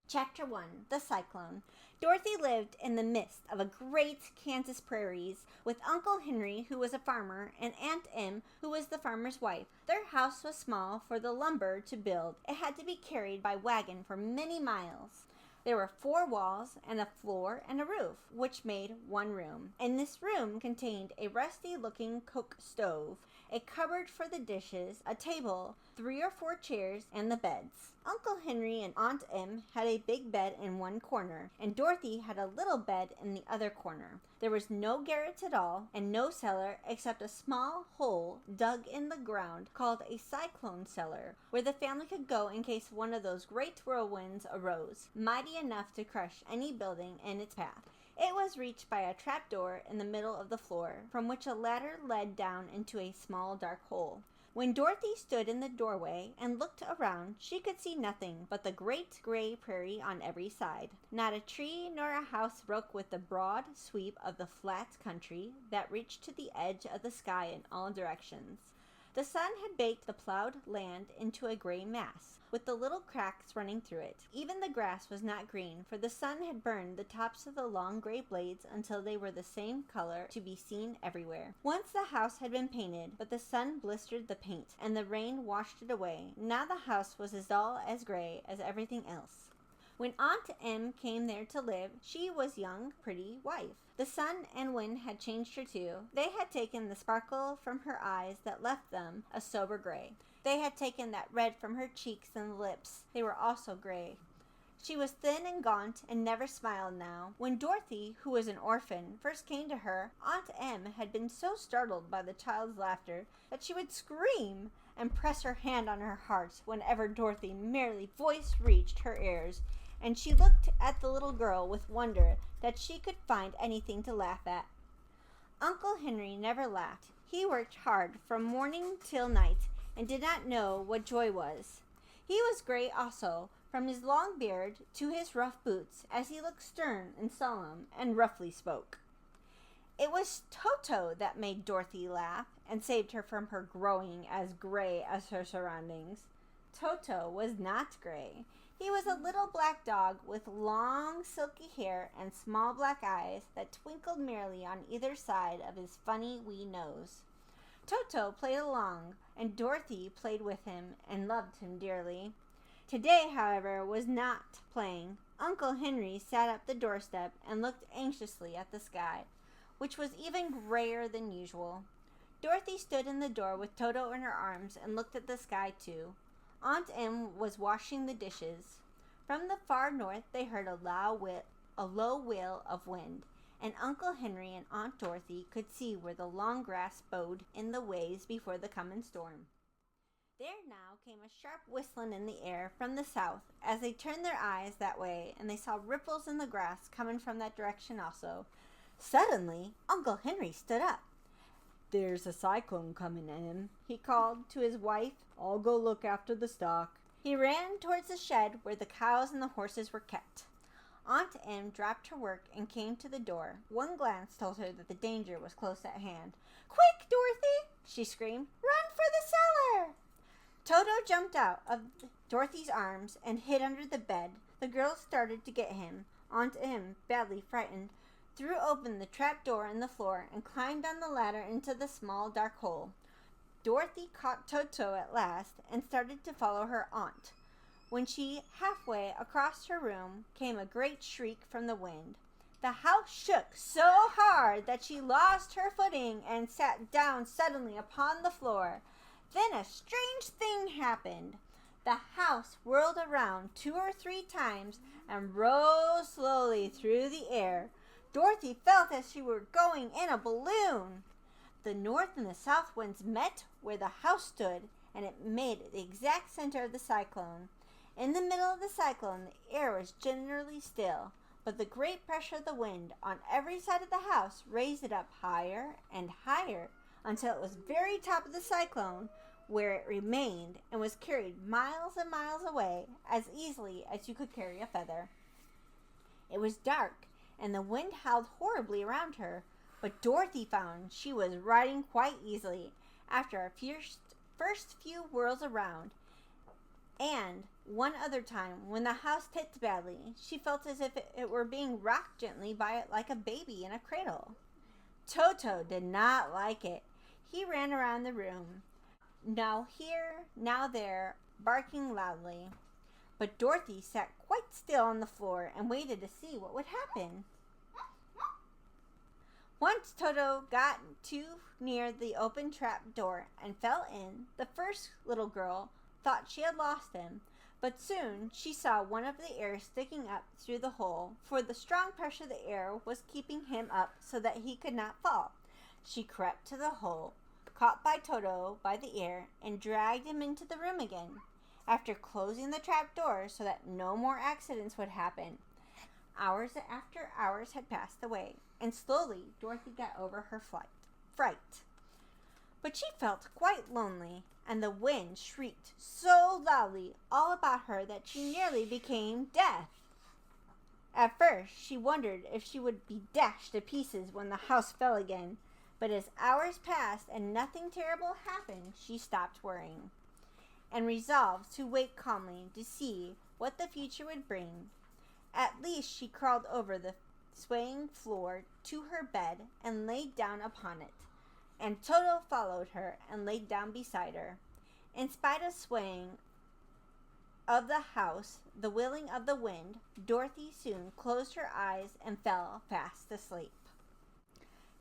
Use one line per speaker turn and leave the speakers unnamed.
Chapter 1 The Cyclone. Dorothy lived in the midst of a great Kansas prairies with Uncle Henry, who was a farmer, and Aunt Em, who was the farmer's wife. Their house was small. For the lumber to build, it had to be carried by wagon for many miles. There were 4 walls and a floor and a roof, which made one room. And this room contained a rusty-looking coke stove, a cupboard for the dishes, a table, 3 or 4 chairs, and the beds. Uncle Henry and Aunt Em had a big bed in one corner, and Dorothy had a little bed in the other corner. There was no garret at all, and no cellar except a small hole dug in the ground called a cyclone cellar, where the family could go in case one of those great whirlwinds arose, mighty enough to crush any building in its path. It was reached by a trapdoor in the middle of the floor, from which a ladder led down into a small dark hole. When Dorothy stood in the doorway and looked around, she could see nothing but the great gray prairie on every side. Not a tree nor a house broke with the broad sweep of the flat country that reached to the edge of the sky in all directions. The sun had baked the plowed land into a gray mass, with the little cracks running through it. Even the grass was not green, for the sun had burned the tops of the long gray blades until they were the same color to be seen everywhere. Once the house had been painted, but the sun blistered the paint, and the rain washed it away. Now the house was as dull as gray as everything else. When Aunt Em came there to live, she was young, pretty wife. The sun and wind had changed her too. They had taken the sparkle from her eyes that left them a sober gray. They had taken that red from her cheeks and lips. They were also gray. She was thin and gaunt and never smiled now. When Dorothy, who was an orphan, first came to her, Aunt Em had been so startled by the child's laughter that she would scream and press her hand on her heart whenever Dorothy merely voice reached her ears, and she looked at the little girl with wonder that she could find anything to laugh at. Uncle Henry never laughed. He worked hard from morning till night, and did not know what joy was. He was gray also, from his long beard to his rough boots, as he looked stern and solemn, and roughly spoke. It was Toto that made Dorothy laugh, and saved her from her growing as gray as her surroundings. Toto was not gray. He was a little black dog with long silky hair and small black eyes that twinkled merrily on either side of his funny wee nose. Toto played along, and Dorothy played with him and loved him dearly. Today, however, was not playing. Uncle Henry sat at the doorstep and looked anxiously at the sky, which was even grayer than usual. Dorothy stood in the door with Toto in her arms and looked at the sky too. Aunt Em was washing the dishes. From the far north they heard a low wail of wind, and Uncle Henry and Aunt Dorothy could see where the long grass bowed in the waves before the coming storm. There now came a sharp whistling in the air from the south. As they turned their eyes that way, and they saw ripples in the grass coming from that direction also. Suddenly, Uncle Henry stood up. "There's a cyclone coming, Em," he called to his wife. "I'll go look after the stock." He ran towards the shed where the cows and the horses were kept. Aunt Em dropped her work and came to the door. One glance told her that the danger was close at hand. "Quick, Dorothy!" she screamed. "Run for the cellar!" Toto jumped out of Dorothy's arms and hid under the bed. The girls started to get him. Aunt Em, badly frightened, threw open the trap door in the floor and climbed down the ladder into the small dark hole. Dorothy caught Toto at last and started to follow her aunt. When she halfway across her room came a great shriek from the wind. The house shook so hard that she lost her footing and sat down suddenly upon the floor. Then a strange thing happened. The house whirled around 2 or 3 times and rose slowly through the air. Dorothy felt as she were going in a balloon. The north and the south winds met where the house stood, and it made the exact center of the cyclone. In the middle of the cyclone, the air was generally still, but the great pressure of the wind on every side of the house raised it up higher and higher until it was very top of the cyclone, where it remained and was carried miles and miles away as easily as you could carry a feather. It was dark, and the wind howled horribly around her, but Dorothy found she was riding quite easily. After a first few whirls around, And one other time, when the house tipped badly, she felt as if it were being rocked gently by it like a baby in a cradle. Toto did not like it. He ran around the room, now here, now there, barking loudly. But Dorothy sat quite still on the floor and waited to see what would happen. Once Toto got too near the open trap door and fell in, the first little girl thought she had lost him, but soon she saw one of the air sticking up through the hole, for the strong pressure of the air was keeping him up so that he could not fall. She crept to the hole, caught by Toto by the ear, and dragged him into the room again. After closing the trap door so that no more accidents would happen, hours after hours had passed away, and slowly Dorothy got over her fright. But she felt quite lonely, and the wind shrieked so loudly all about her that she nearly became deaf. At first she wondered if she would be dashed to pieces when the house fell again, but as hours passed and nothing terrible happened, she stopped worrying, and resolved to wait calmly to see what the future would bring. At least she crawled over the swaying floor to her bed and laid down upon it, and Toto followed her and laid down beside her. In spite of swaying of the house, the wailing of the wind, Dorothy soon closed her eyes and fell fast asleep.